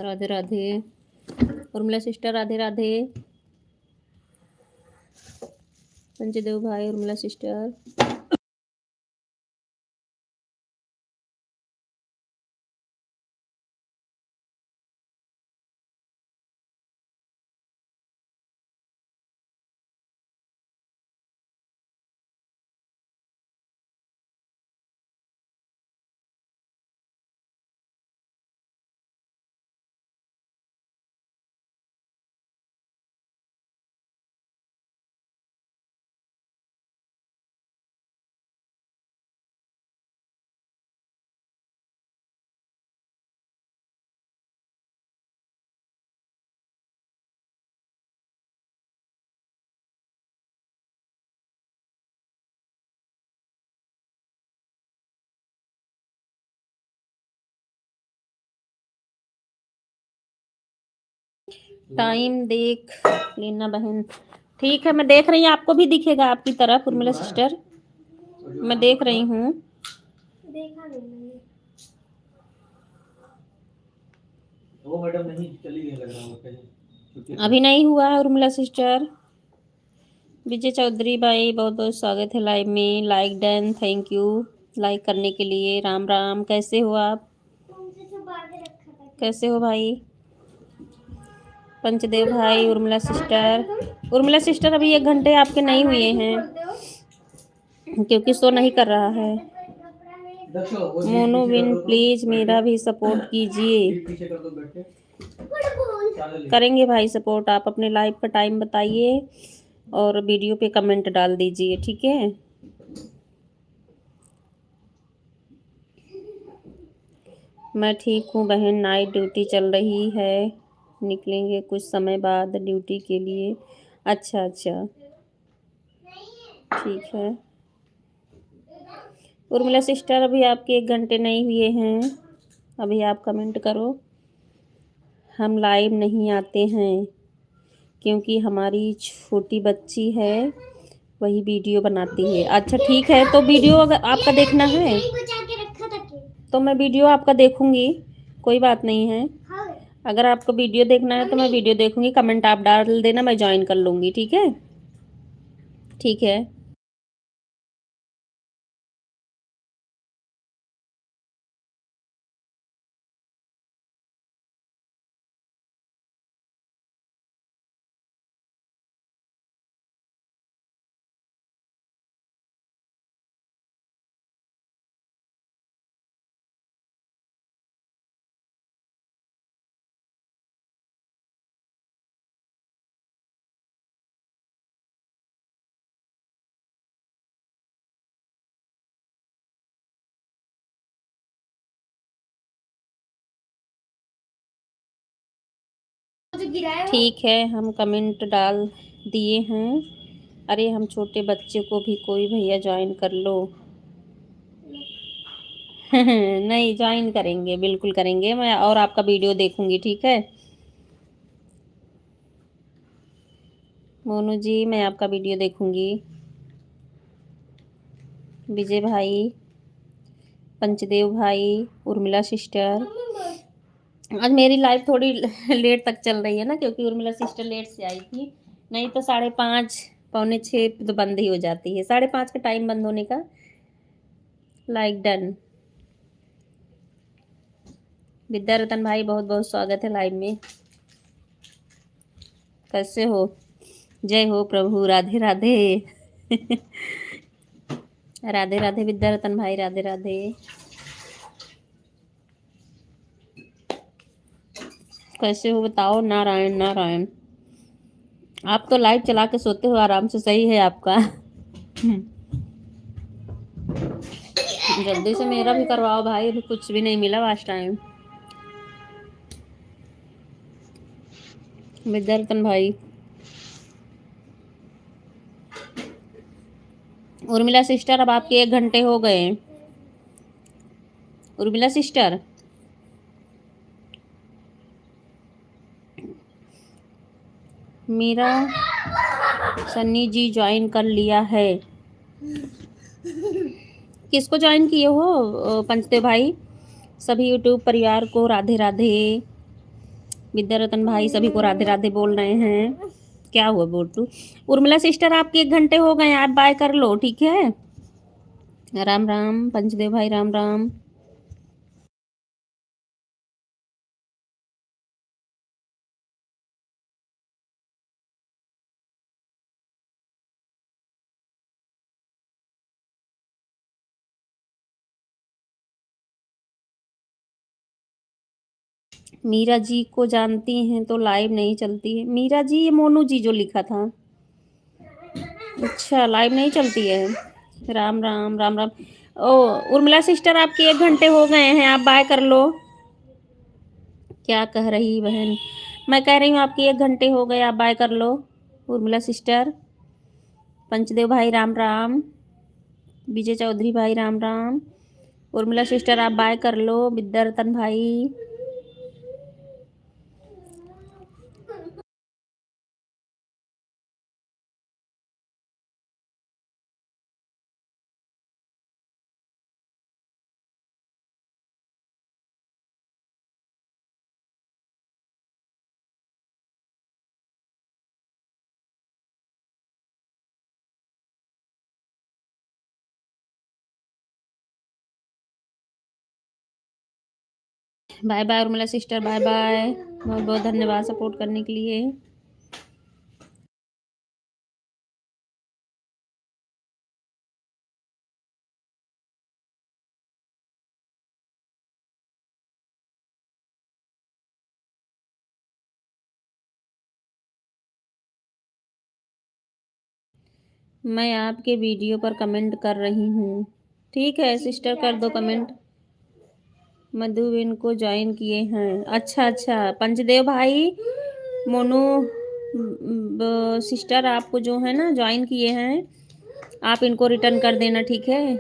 राधे राधे। उर्मिला सिस्टर, राधे राधे। पंचदेव भाई, उर्मिला सिस्टर। टाइम देख लेना बहन। ठीक है, मैं देख रही हूँ, आपको भी दिखेगा आपकी तरफ उर्मिला सिस्टर, मैं देख रही हूँ। देखा नहीं मैंने। वो मैडम नहीं चली गई लग रहा है कहीं। अभी नहीं हुआ है उर्मिला सिस्टर। विजय चौधरी भाई बहुत बहुत स्वागत है लाइव में। Like done, thank you like करने के लिए। राम राम, कैसे हो आप? तुमसे छुपा के रखा था। कैसे हो भाई? पंचदेव भाई, उर्मिला सिस्टर। उर्मिला सिस्टर अभी 1 घंटे आपके नहीं हुए हैं क्योंकि शो नहीं कर रहा है। मोनू विन प्लीज मेरा भी सपोर्ट कीजिए। पीछे कर दो बैठ के। करेंगे भाई सपोर्ट, आप अपने लाइव का टाइम बताइए और वीडियो पे कमेंट डाल दीजिए, ठीक है? मैं ठीक हूँ बहन, नाइट ड्यूटी चल रही है, निकलेंगे कुछ समय बाद ड्यूटी के लिए। अच्छा अच्छा, ठीक है। उर्मिला सिस्टर अभी आपके 1 घंटे नहीं हुए हैं, अभी आप कमेंट करो। हम लाइव नहीं आते हैं क्योंकि हमारी छोटी बच्ची है, वही वीडियो बनाती है। अच्छा ठीक है, तो वीडियो अगर आपका देखना है बचा के रखा था कि? तो मैं वीडियो आपका देखूंगी, कोई बात नहीं है। हाँ। अगर आपको वीडियो देखना है तो मैं वीडियो देखूंगी, कमेंट आप डाल देना, मैं ज्वाइन कर लूँगी, ठीक है? ठीक है। जो गिराया ठीक है, हम कमेंट डाल दिए हैं। अरे हम छोटे बच्चे को भी कोई भैया ज्वाइन कर लो। नहीं, ज्वाइन करेंगे, बिल्कुल करेंगे, मैं और आपका वीडियो देखूंगी, ठीक है? मोनू जी मैं आपका वीडियो देखूंगी। विजय भाई, पंचदेव भाई, उर्मिला सिस्टर। आज मेरी लाइव थोड़ी लेट तक चल रही है ना, क्योंकि उर्मिला सिस्टर लेट से आई थी, नहीं तो 5:30 6:45 तो बंद ही हो जाती है, 5:30 का टाइम बंद होने का। Like done. विद्या रतन भाई बहुत बहुत स्वागत है लाइव में। कैसे हो? जय हो प्रभु, राधे राधे। राधे राधे विद्या रतन भाई, राधे राधे। कैसे हो बताओ? नारायण नारायण। आप तो लाइव चला के सोते हो आराम से, सही है आपका। जल्दी से मेरा भी करवाओ भाई, अभी कुछ भी नहीं मिला लास्ट टाइम। विद्यार्थन भाई, उर्मिला सिस्टर अब आपके 1 घंटे हो गए। उर्मिला सिस्टर, मेरा सन्नी जी ज्वाइन कर लिया है। किसको ज्वाइन किए हो पंचदेव भाई? सभी यूट्यूब परिवार को राधे राधे। विद्यारतन भाई सभी को राधे राधे बोल रहे हैं। क्या हुआ बोटू? उर्मिला सिस्टर आपके 1 घंटे हो गए, आप बाय कर लो, ठीक है? राम राम पंचदेव भाई, राम राम। मीरा जी को जानती हैं तो लाइव नहीं चलती है। मीरा जी, ये मोनू जी जो लिखा था। अच्छा, लाइव नहीं चलती है। राम राम, राम राम। ओ उर्मिला सिस्टर आपके 1 घंटे हो गए हैं, आप बाय कर लो। क्या कह रही बहन? मैं कह रही हूँ आपके 1 घंटे हो गए, आप बाय कर लो। उर्मिला सिस्टर, पंचदेव भाई राम राम, विजय चौधरी भाई राम राम। उर्मिला सिस्टर आप बाय कर लो। विद्यारतन भाई, bye bye Urmila sister, bye bye. बहुत बहुत धन्यवाद सपोर्ट करने के लिए। मैं आपके वीडियो पर कमेंट कर रही हूँ। ठीक है सिस्टर, कर दो कमेंट। मधुबन को ज्वाइन किए हैं। अच्छा अच्छा, पंचदेव भाई, मोनू सिस्टर आपको जो है ना ज्वाइन किए हैं, आप इनको रिटर्न कर देना, ठीक है।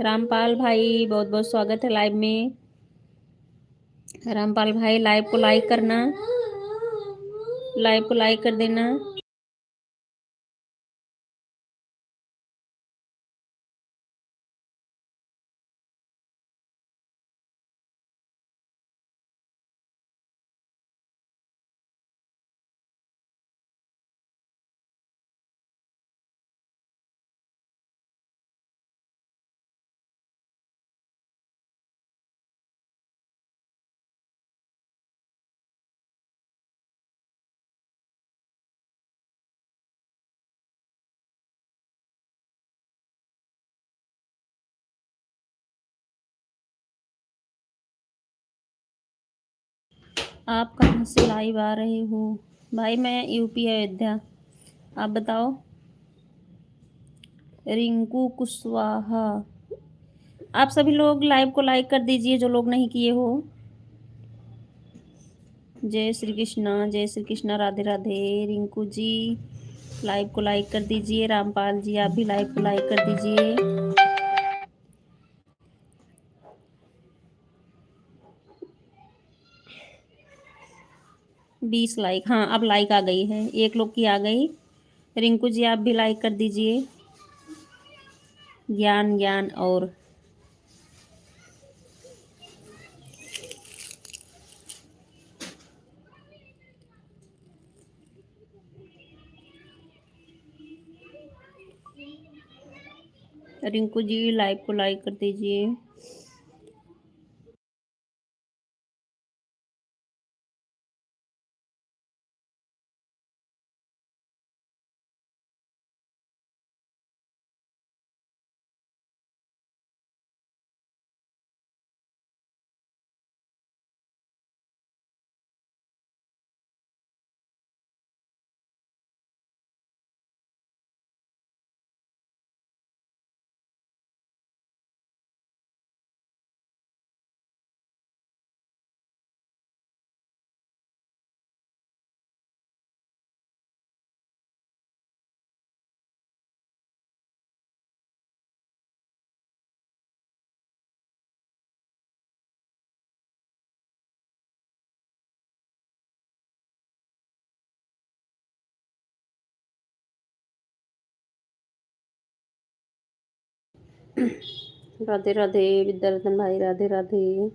रामपाल भाई बहुत बहुत स्वागत है लाइव में। रामपाल भाई लाइव को लाइक करना, लाइव को लाइक कर देना। आप कहाँ से लाइव आ रहे हो? भाई मैं यूपी अयोध्या, आप बताओ। रिंकू कुशवाहा, आप सभी लोग लाइव को लाइक कर दीजिए जो लोग नहीं किए हो। जय श्री कृष्णा, जय श्री कृष्णा, राधे राधे। रिंकू जी लाइव को लाइक कर दीजिए। रामपाल जी आप भी लाइव को लाइक कर दीजिए। 20 लाइक, हाँ अब लाइक आ गई है, एक लोग की आ गई। रिंकू जी आप भी लाइक कर दीजिए। ज्ञान ज्ञान और रिंकू जी लाइव को लाइक कर दीजिए। राधे राधे विद्यारतन भाई, राधे राधे।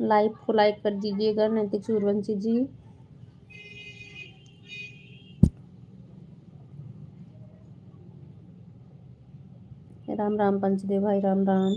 लाइव को लाइक कर दीजिएगा नैतिक सूर्यवंशी जी। राम राम पंचदेव भाई, राम राम।